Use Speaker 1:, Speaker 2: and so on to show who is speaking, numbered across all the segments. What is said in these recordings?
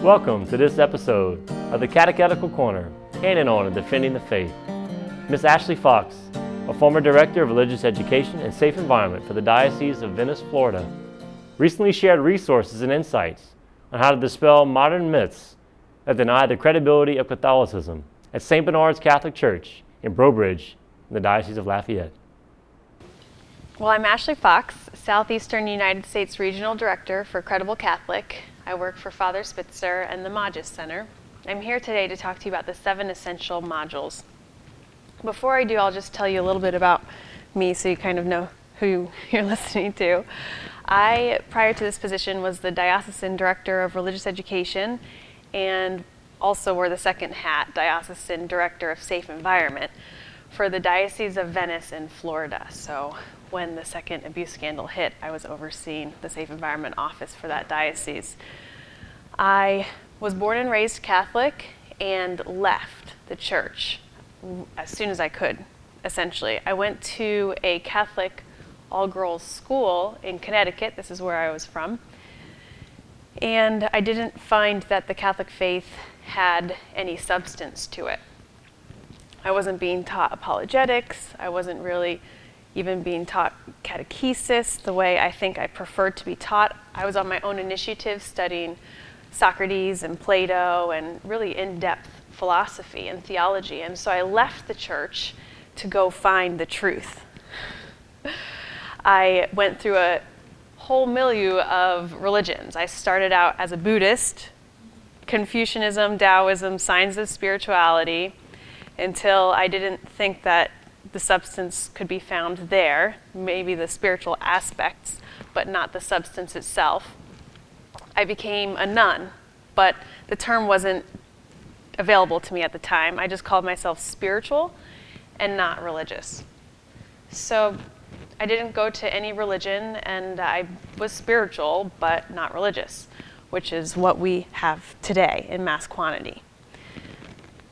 Speaker 1: Welcome to this episode of the Catechetical Corner, handing on and defending the faith. Miss Ashley Fox, a former Director of Religious Education and Safe Environment for the Diocese of Venice, Florida, recently shared resources and insights on how to dispel modern myths that deny the credibility of Catholicism at St. Bernard's Catholic Church in Breaux Bridge in the Diocese of Lafayette.
Speaker 2: Well, I'm Ashley Fox, Southeastern United States Regional Director for Credible Catholic. I work for Father Spitzer and the Magis Center. I'm here today to talk to you about the 7 essential modules. Before I do, I'll just tell you a little bit about me so you kind of know who you're listening to. I, prior to this position, was the Diocesan Director of Religious Education and also wore the second hat, Diocesan Director of Safe Environment, for the Diocese of Venice in Florida. So when the second abuse scandal hit, I was overseeing the Safe Environment Office for that diocese. I was born and raised Catholic and left the church as soon as I could, essentially. I went to a Catholic all-girls school in Connecticut. This is where I was from. And I didn't find that the Catholic faith had any substance to it. I wasn't being taught apologetics. I wasn't really even being taught catechesis the way I think I preferred to be taught. I was on my own initiative studying Socrates and Plato and really in-depth philosophy and theology. And so I left the church to go find the truth. I went through a whole milieu of religions. I started out as a Buddhist, Confucianism, Taoism, signs of spirituality, until I didn't think that the substance could be found there, maybe the spiritual aspects, but not the substance itself. I became a nun, but the term wasn't available to me at the time. I just called myself spiritual and not religious. So I didn't go to any religion, and I was spiritual, but not religious, which is what we have today in mass quantity.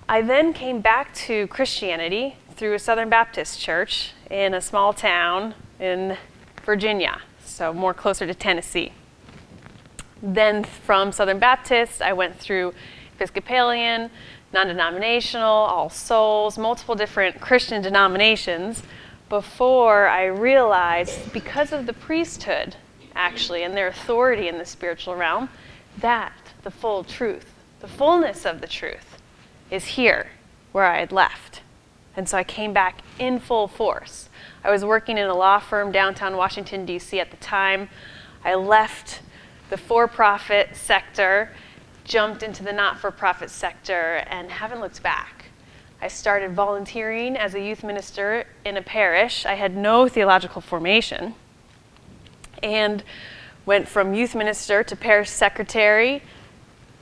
Speaker 2: I then came back to Christianity through a Southern Baptist church in a small town in Virginia, so more closer to Tennessee. Then from Southern Baptist, I went through Episcopalian, non-denominational, All Souls, multiple different Christian denominations before I realized, because of the priesthood, actually, and their authority in the spiritual realm, that the full truth, the fullness of the truth, is here where I had left. And so I came back in full force. I was working in a law firm downtown Washington, D.C. at the time. I left the for-profit sector, jumped into the not-for-profit sector, and haven't looked back. I started volunteering as a youth minister in a parish. I had no theological formation, and went from youth minister to parish secretary,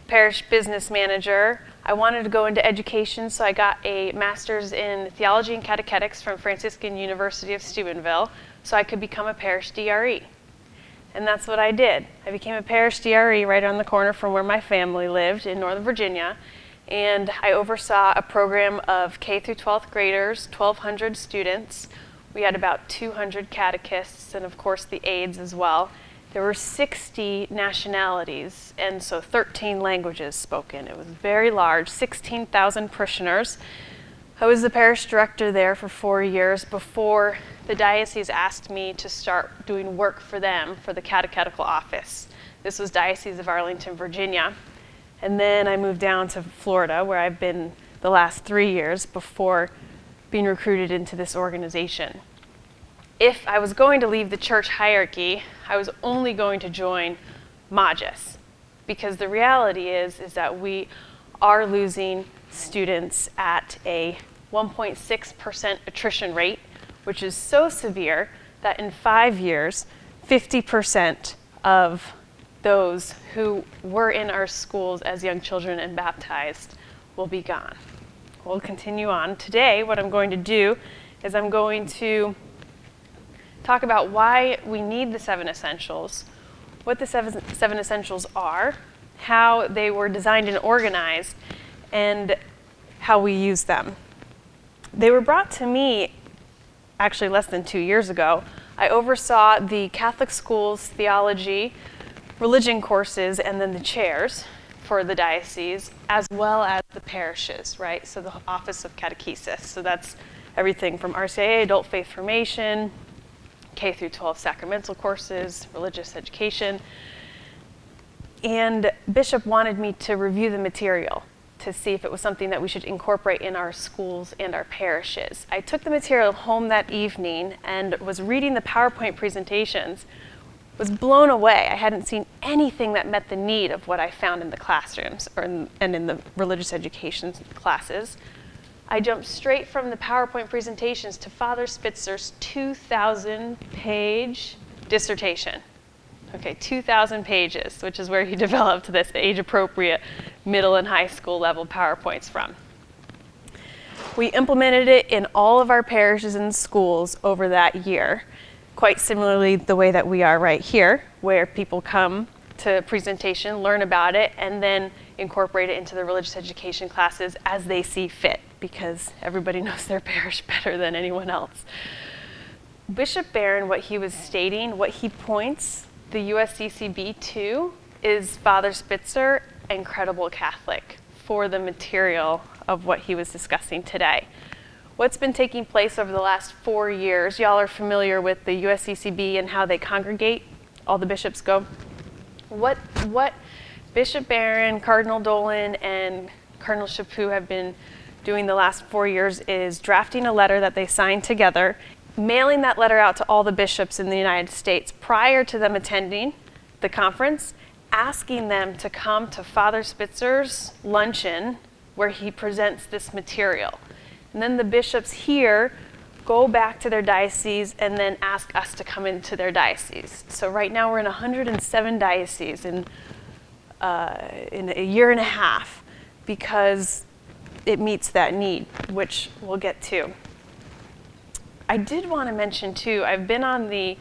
Speaker 2: parish business manager. I wanted to go into education, so I got a master's in theology and catechetics from Franciscan University of Steubenville, so I could become a parish DRE. And that's what I did. I became a parish DRE right on the corner from where my family lived in Northern Virginia, and I oversaw a program of K through 12th graders, 1,200 students. We had about 200 catechists, and of course the aides as well. There were 60 nationalities, and so 13 languages spoken. It was very large, 16,000 parishioners. I was the parish director there for 4 years before the diocese asked me to start doing work for them for the catechetical office. This was Diocese of Arlington, Virginia. And then I moved down to Florida, where I've been the last 3 years before being recruited into this organization. If I was going to leave the church hierarchy, I was only going to join Magis, because the reality is that we are losing students at a 1.6% attrition rate, which is so severe that in 5 years, 50% of those who were in our schools as young children and baptized will be gone. We'll continue on. Today, what I'm going to do is I'm going to talk about why we need the 7 essentials, what the seven essentials are, how they were designed and organized, and how we use them. They were brought to me actually less than 2 years ago. I oversaw the Catholic schools, theology, religion courses, and then the chairs for the diocese, as well as the parishes, right? So the Office of Catechesis. So that's everything from RCIA, Adult Faith Formation, K through 12 sacramental courses, religious education. And Bishop wanted me to review the material to see if it was something that we should incorporate in our schools and our parishes. I took the material home that evening and was reading the PowerPoint presentations, was blown away. I hadn't seen anything that met the need of what I found in the classrooms and in the religious education classes. I jumped straight from the PowerPoint presentations to Father Spitzer's 2,000-page dissertation. Okay, 2,000 pages, which is where he developed this age-appropriate middle and high school level PowerPoints from. We implemented it in all of our parishes and schools over that year, quite similarly the way that we are right here, where people come to presentation, learn about it, and then incorporate it into the religious education classes as they see fit, because everybody knows their parish better than anyone else. Bishop Barron, what he was stating, what he points the USCCB to is Father Spitzer, incredible Catholic, for the material of what he was discussing today. What's been taking place over the last 4 years, y'all are familiar with the USCCB and how they congregate, all the bishops go. What Bishop Barron, Cardinal Dolan, and Cardinal Chaput have been doing the last 4 years is drafting a letter that they signed together, mailing that letter out to all the bishops in the United States prior to them attending the conference, asking them to come to Father Spitzer's luncheon where he presents this material. And then the bishops here go back to their diocese and then ask us to come into their diocese. So right now we're in 107 dioceses in a year and a half because it meets that need, which we'll get to. I did want to mention too, I've been on the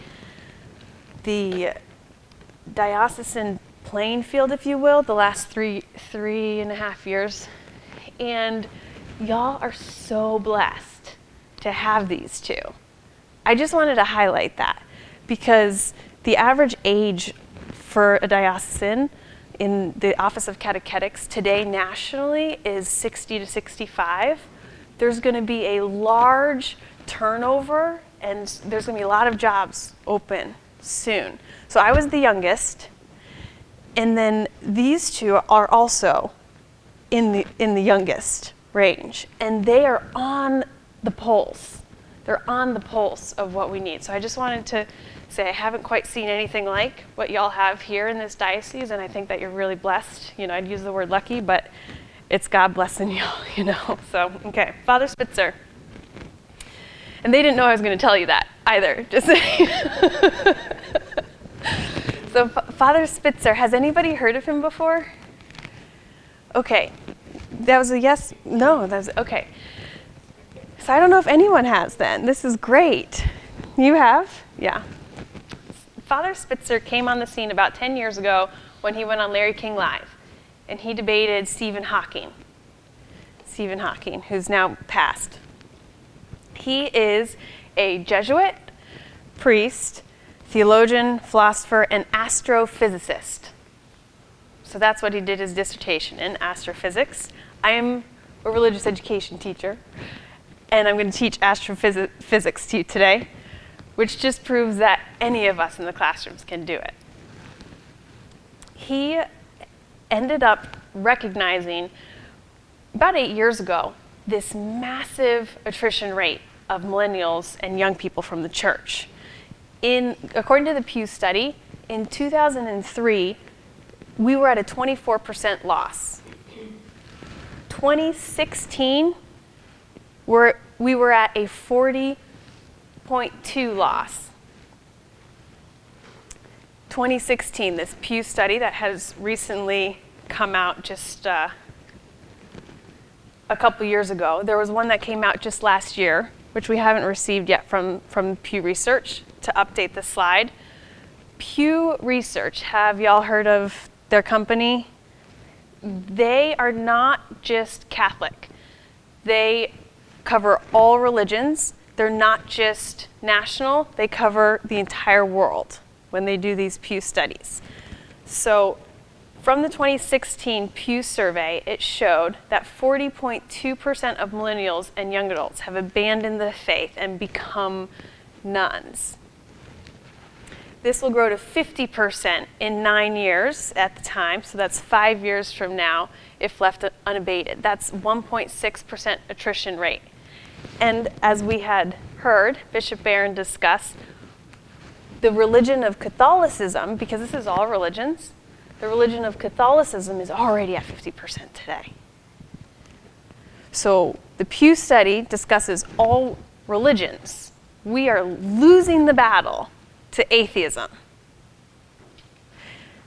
Speaker 2: diocesan playing field, if you will, the last three and a half years. And y'all are so blessed to have these two. I just wanted to highlight that because the average age for a diocesan in the Office of Catechetics today nationally is 60 to 65. There's going to be a large turnover and there's going to be a lot of jobs open soon. So I was the youngest, and then these two are also in the youngest range, and they are on the pulse. They're on the pulse of what we need. So I just wanted to say I haven't quite seen anything like what y'all have here in this diocese, and I think that you're really blessed. You know, I'd use the word lucky, but it's God blessing y'all, you know. So, okay, Father Spitzer. And they didn't know I was going to tell you that either, just saying. So Father Spitzer, has anybody heard of him before? Okay, that was a yes, no, that was, okay. So I don't know if anyone has then. This is great. You have? Yeah. Father Spitzer came on the scene about 10 years ago when he went on Larry King Live, and he debated Stephen Hawking, who's now passed. He is a Jesuit, priest, theologian, philosopher, and astrophysicist. So that's what he did his dissertation in, astrophysics. I am a religious education teacher, and I'm going to teach astrophysics to you today, which just proves that any of us in the classrooms can do it. He ended up recognizing, about 8 years ago, this massive attrition rate of millennials and young people from the church. According to the Pew study, in 2003, we were at a 24% loss. 2016, we were at a 40.2 loss. 2016, this Pew study that has recently come out just a couple years ago. There was one that came out just last year, which we haven't received yet from Pew Research to update the slide. Pew Research, have y'all heard of their company? They are not just Catholic. They cover all religions. They're not just national. They cover the entire world when they do these Pew studies. So From the 2016 Pew survey, it showed that 40.2% of millennials and young adults have abandoned the faith and become nuns. This will grow to 50% in 9 years at the time, so that's 5 years from now if left unabated. That's 1.6% attrition rate. And as we had heard Bishop Barron discuss, the religion of Catholicism, because this is all religions, the religion of Catholicism is already at 50% today. So the Pew study discusses all religions. We are losing the battle to atheism.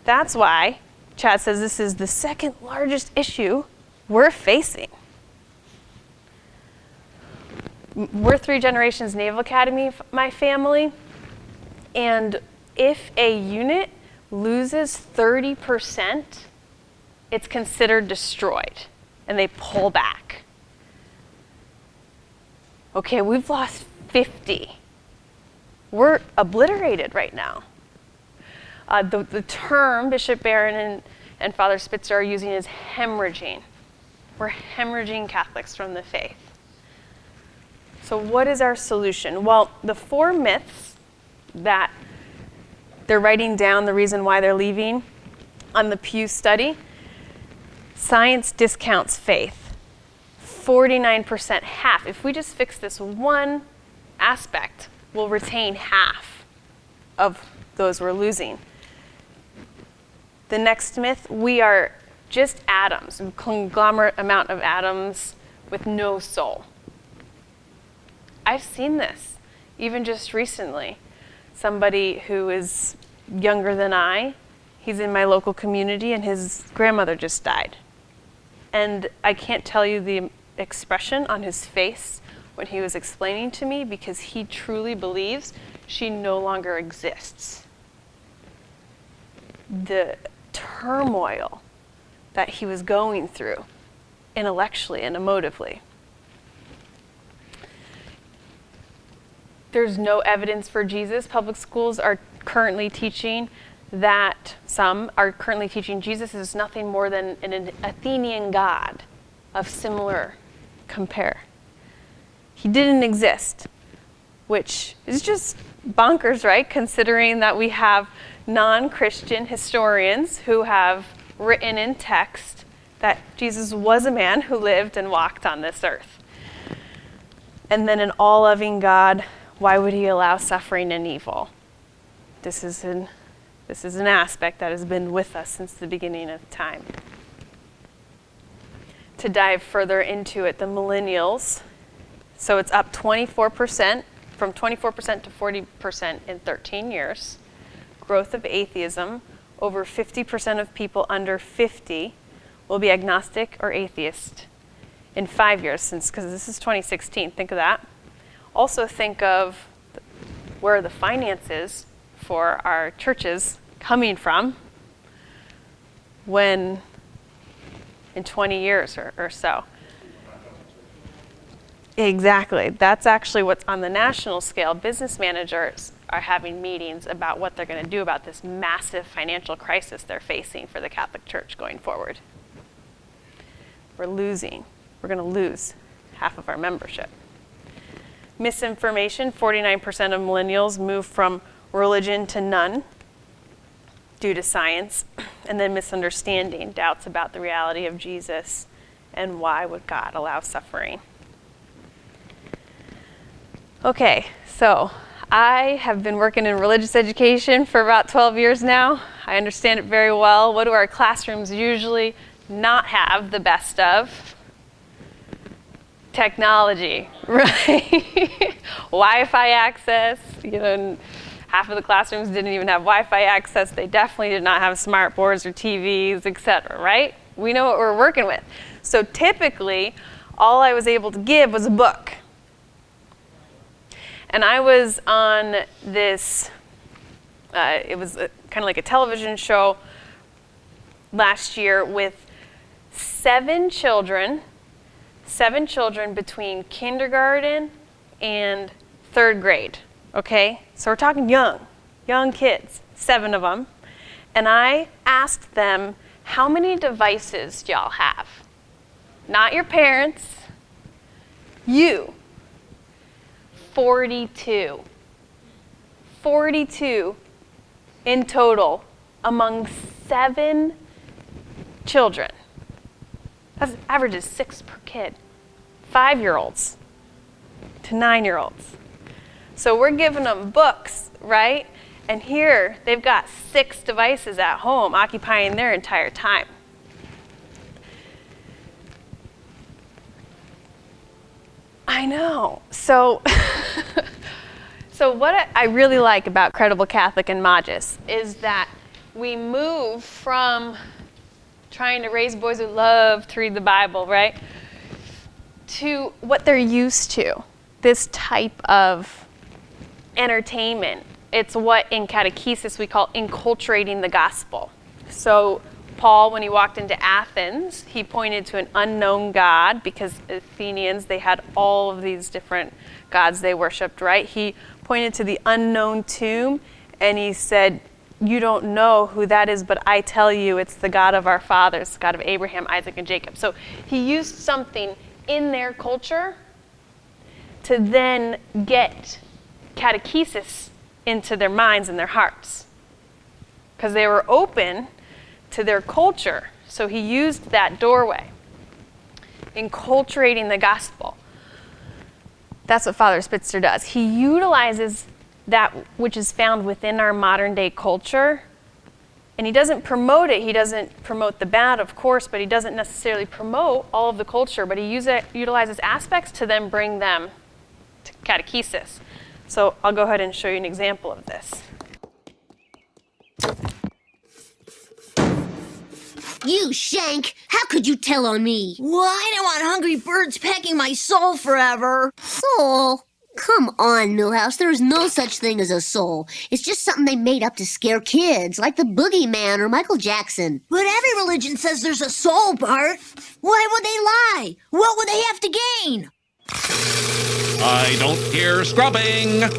Speaker 2: That's why Chad says this is the second largest issue we're facing. We're 3 generations Naval Academy, my family, and if a unit loses 30%, it's considered destroyed, and they pull back. Okay, we've lost 50. We're obliterated right now. The term Bishop Barron and Father Spitzer are using is hemorrhaging. We're hemorrhaging Catholics from the faith. So what is our solution? Well, the 4 myths that they're writing down, the reason why they're leaving on the Pew study: science discounts faith. 49%, half. If we just fix this one aspect, we'll retain half of those we're losing. The next myth: we are just atoms, a conglomerate amount of atoms with no soul. I've seen this, even just recently. Somebody who is younger than I, he's in my local community, and his grandmother just died. And I can't tell you the expression on his face when he was explaining to me, because he truly believes she no longer exists. The turmoil that he was going through intellectually and emotively. There's no evidence for Jesus. Public schools are currently teaching that, some are currently teaching Jesus is nothing more than an Athenian god of similar compare. He didn't exist, which is just bonkers, right? Considering that we have non-Christian historians who have written in text that Jesus was a man who lived and walked on this earth. And then an all-loving God, why would he allow suffering and evil? This is an aspect that has been with us since the beginning of time. To dive further into it, the millennials, so it's up 24%, from 24% to 40% in 13 years. Growth of atheism, over 50% of people under 50 will be agnostic or atheist in 5 years, because this is 2016, think of that. Also think of where the finances for our churches coming from when in 20 years or so. Exactly. That's actually what's on the national scale. Business managers are having meetings about what they're going to do about this massive financial crisis they're facing for the Catholic Church going forward. We're losing. We're going to lose half of our membership. Misinformation: 49% of millennials move from religion to none due to science, and then misunderstanding, doubts about the reality of Jesus and why would God allow suffering. Okay, so I have been working in religious education for about 12 years now. I understand it very well. What do our classrooms usually not have the best of? Technology, right? Wi-Fi access. Half of the classrooms didn't even have Wi-Fi access. They definitely did not have smart boards or TVs, etc., right? We know what we're working with. So typically, all I was able to give was a book. And I was on this, it was kind of like a television show last year with 7 children between kindergarten and 3rd grade, okay? So we're talking young kids, 7 of them. And I asked them How many devices do y'all have? Not your parents. You. 42. 42 in total among 7 children. That's average is 6 per kid. 5-year-olds to 9-year-olds. So we're giving them books, right? And here they've got 6 devices at home occupying their entire time. I know. So what I really like about Credible Catholic and Magis is that we move from trying to raise boys who love to read the Bible, right, to what they're used to, this type of entertainment. It's what in catechesis we call enculturating the gospel. So Paul, when he walked into Athens, he pointed to an unknown God because Athenians, they had all of these different gods they worshipped, right? He pointed to the unknown tomb and he said, you don't know who that is, but I tell you it's the God of our fathers, the God of Abraham, Isaac, and Jacob. So he used something in their culture to then get catechesis into their minds and their hearts because they were open to their culture. So he used that doorway, enculturating the gospel. That's what Father Spitzer does. He utilizes that which is found within our modern day culture, and he doesn't promote it. He doesn't promote the bad, of course, but he doesn't necessarily promote all of the culture, but he utilizes aspects to then bring them to catechesis. So I'll go ahead and show you an example of this.
Speaker 3: You, Shank! How could you tell on me?
Speaker 4: Well, I don't want hungry birds pecking my soul forever.
Speaker 3: Soul? Come on, Milhouse. There is no such thing as a soul. It's just something they made up to scare kids, like the Boogeyman or Michael Jackson.
Speaker 4: But every religion says there's a soul, Bart. Why would they lie? What would they have to gain?
Speaker 5: I don't hear scrubbing.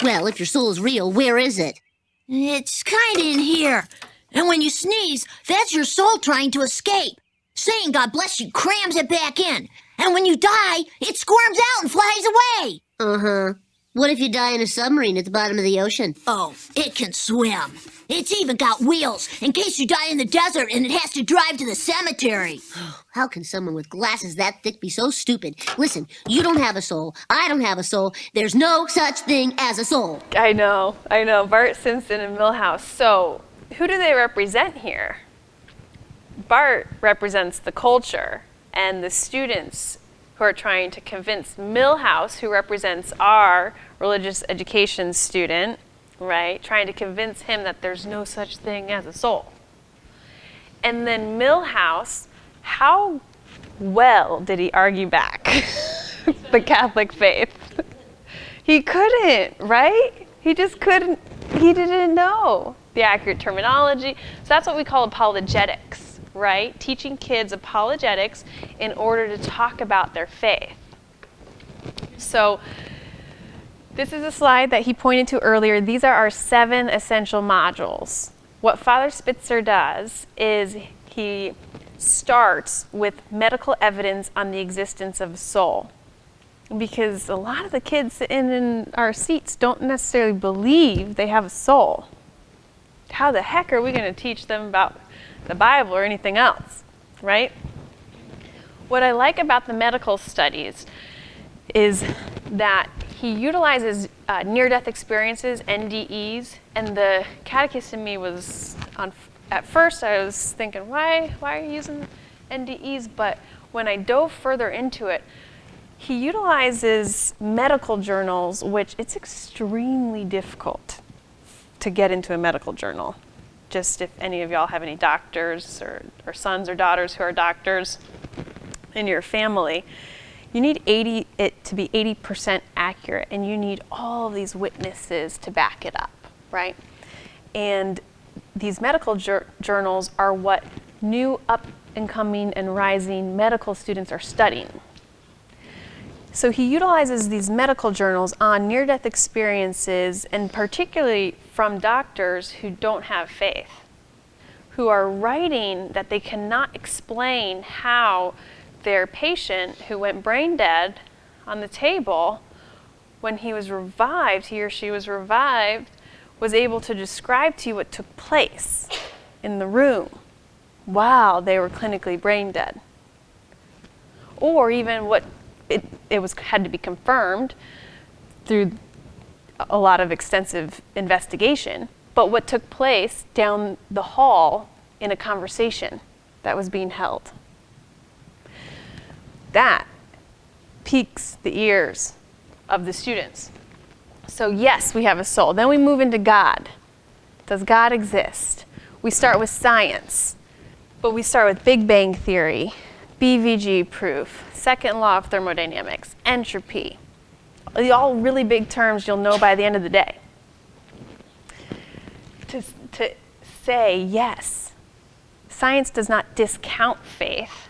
Speaker 3: Well, if your soul is real, where is it?
Speaker 4: It's kinda in here. And when you sneeze, that's your soul trying to escape. Saying God bless you crams it back in. And when you die, it squirms out and flies away.
Speaker 3: Uh-huh. What if you die in a submarine at the bottom of the ocean?
Speaker 4: Oh, it can swim. It's even got wheels in case you die in the desert and it has to drive to the cemetery.
Speaker 3: How can someone with glasses that thick be so stupid? Listen, you don't have a soul. I don't have a soul. There's no such thing as a soul.
Speaker 2: I know. Bart Simpson and Milhouse. So who do they represent here? Bart represents the culture and the students who are trying to convince Milhouse, who represents our religious education student, right? Trying to convince him that there's no such thing as a soul. And then Milhouse, how well did he argue back the Catholic faith? He couldn't, right? He just couldn't, he didn't know the accurate terminology. So that's what we call apologetics, right? Teaching kids apologetics in order to talk about their faith. So this is a slide that he pointed to earlier. These are our 7 essential modules. What Father Spitzer does is he starts with medical evidence on the existence of a soul. Because a lot of the kids sitting in our seats don't necessarily believe they have a soul. How the heck are we going to teach them about the Bible or anything else, right? What I like about the medical studies is that he utilizes near-death experiences, NDEs, and the catechist in me was, at first I was thinking, why are you using NDEs? But when I dove further into it, he utilizes medical journals, which it's extremely difficult to get into a medical journal. Just if any of y'all have any doctors or sons or daughters who are doctors in your family, you need it to be 80% accurate, and you need all of these witnesses to back it up, right? And these medical journals are what new up-and-coming and rising medical students are studying. So he utilizes these medical journals on near-death experiences, and particularly from doctors who don't have faith, who are writing that they cannot explain how their patient who went brain dead on the table, when he was revived, he or she was revived, was able to describe to you what took place in the room while they were clinically brain dead. Or even what had to be confirmed through a lot of extensive investigation, but what took place down the hall in a conversation that was being held. That piques the ears of the students. So yes, we have a soul. Then we move into God. Does God exist? We start with science, but we start with Big Bang Theory, BVG proof, second law of thermodynamics, entropy. All really big terms you'll know by the end of the day. To say yes, science does not discount faith.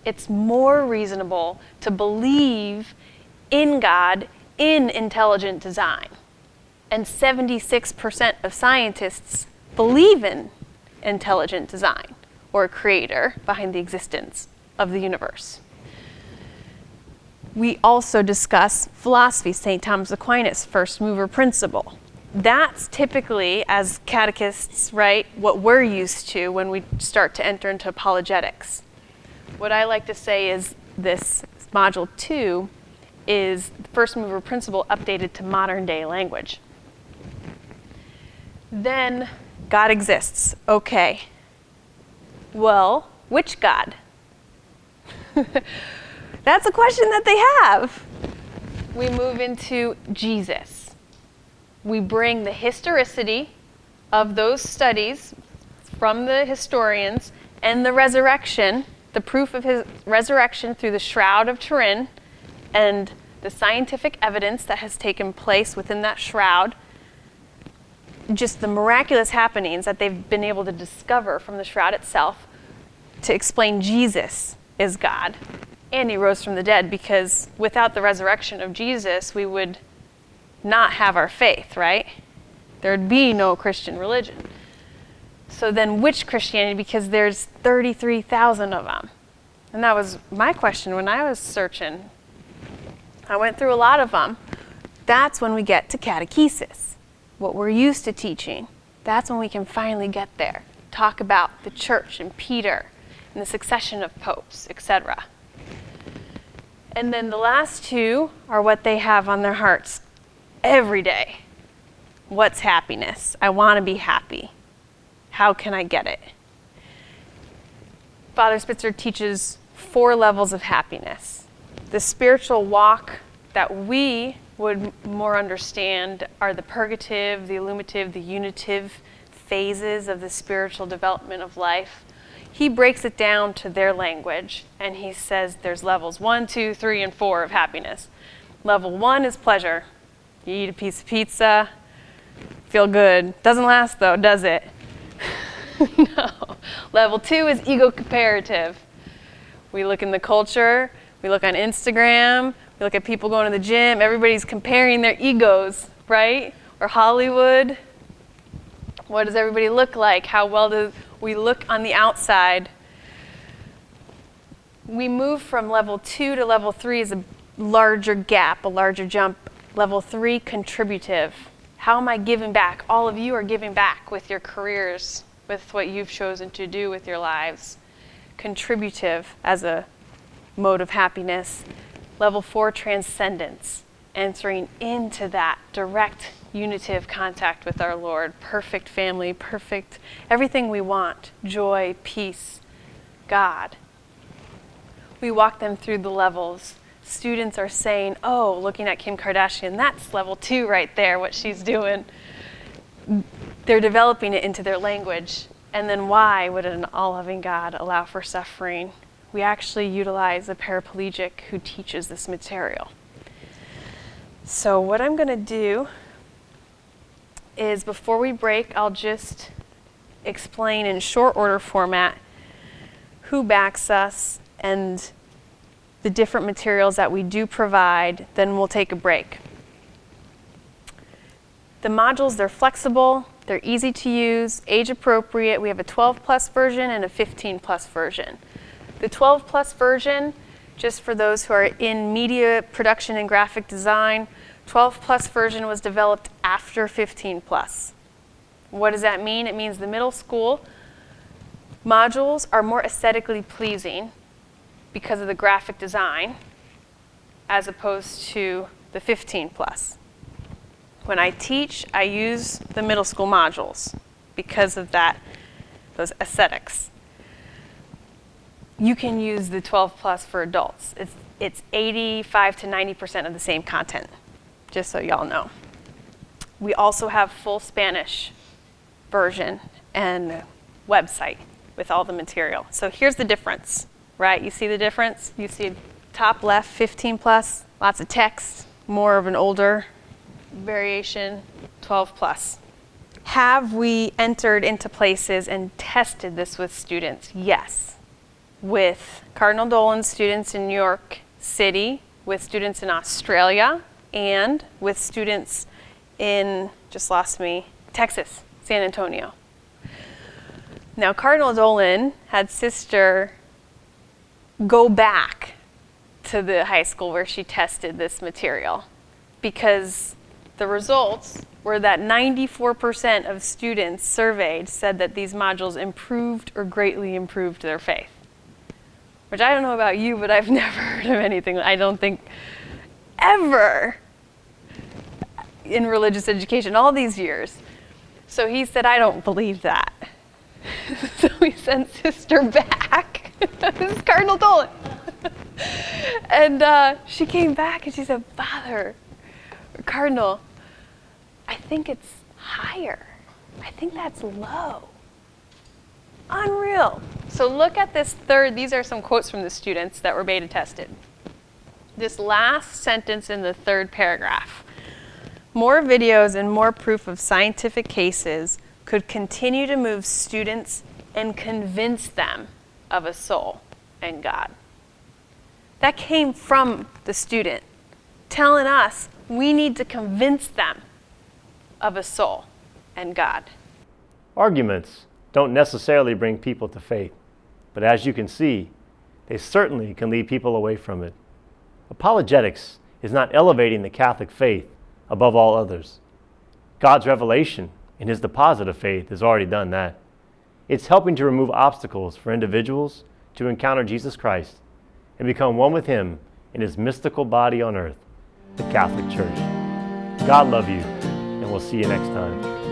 Speaker 2: It's more reasonable to believe in God, in intelligent design. And 76% of scientists believe in intelligent design or a creator behind the existence of the universe. We also discuss philosophy, St. Thomas Aquinas' first mover principle. That's typically, as catechists, right, what we're used to when we start to enter into apologetics. What I like to say is this module 2 is the first mover principle updated to modern day language. Then God exists. Okay. Well, which God? That's a question that they have. We move into Jesus. We bring the historicity of those studies from the historians and the resurrection, the proof of his resurrection through the Shroud of Turin and the scientific evidence that has taken place within that shroud, just the miraculous happenings that they've been able to discover from the shroud itself to explain Jesus is God. And he rose from the dead, because without the resurrection of Jesus, we would not have our faith, right? There'd be no Christian religion. So then which Christianity? Because there's 33,000 of them. And that was my question when I was searching. I went through a lot of them. That's when we get to catechesis, what we're used to teaching. That's when we can finally get there. Talk about the church and Peter and the succession of popes, etc. And then the last two are what they have on their hearts every day. What's happiness? I want to be happy. How can I get it? Father Spitzer teaches 4 levels of happiness. The spiritual walk that we would more understand are the purgative, the illuminative, the unitive phases of the spiritual development of life. He breaks it down to their language, and he says there's levels 1, 2, 3, and 4 of happiness. Level 1 is pleasure. You eat a piece of pizza, feel good. Doesn't last though, does it? No. Level 2 is ego comparative. We look in the culture, we look on Instagram, we look at people going to the gym, everybody's comparing their egos, right? Or Hollywood. What does everybody look like? How well do we look on the outside? We move from level 2 to level 3 is a larger gap, a larger jump. Level 3, contributive. How am I giving back? All of you are giving back with your careers, with what you've chosen to do with your lives. Contributive as a mode of happiness. Level 4, transcendence. Entering into that direct unitive contact with our Lord. Perfect family, perfect everything we want. Joy, peace, God. We walk them through the levels. Students are saying, oh, looking at Kim Kardashian, that's level 2 right there, what she's doing. They're developing it into their language. And then why would an all-loving God allow for suffering? We actually utilize a paraplegic who teaches this material. So what I'm going to do is, before we break, I'll just explain in short order format who backs us and the different materials that we do provide, then we'll take a break. The modules, they're flexible, They're easy to use, age appropriate. We have a 12+ version and a 15+ version. The 12+ version, just for those who are in media production and graphic design, 12+ version was developed after 15+. What does that mean? It means the middle school modules are more aesthetically pleasing because of the graphic design as opposed to the 15+. When I teach, I use the middle school modules because of those aesthetics. You can use the 12+ for adults. It's 85 to 90% of the same content, just so y'all know. We also have full Spanish version and website with all the material. So here's the difference, right? You see the difference? You see top left, 15+, lots of text, more of an older variation, 12+. Have we entered into places and tested this with students? Yes. With Cardinal Dolan's students in New York City, with students in Australia, and with students in, Texas, San Antonio. Now, Cardinal Dolan had sister go back to the high school where she tested this material because the results were that 94% of students surveyed said that these modules improved or greatly improved their faith. Which I don't know about you, but I've never heard of anything, I don't think, ever in religious education all these years. So he said, I don't believe that. So we sent sister back. This is Cardinal Dolan. And she came back and she said, Father, Cardinal, I think it's higher. I think that's low. Unreal. So look at this third, these are some quotes from the students that were beta tested. This last sentence in the third paragraph. More videos and more proof of scientific cases could continue to move students and convince them of a soul and God. That came from the student telling us we need to convince them of a soul and God.
Speaker 1: Arguments don't necessarily bring people to faith, but as you can see, they certainly can lead people away from it. Apologetics is not elevating the Catholic faith above all others. God's revelation in His deposit of faith has already done that. It's helping to remove obstacles for individuals to encounter Jesus Christ and become one with Him in His mystical body on earth, the Catholic Church. God love you, and we'll see you next time.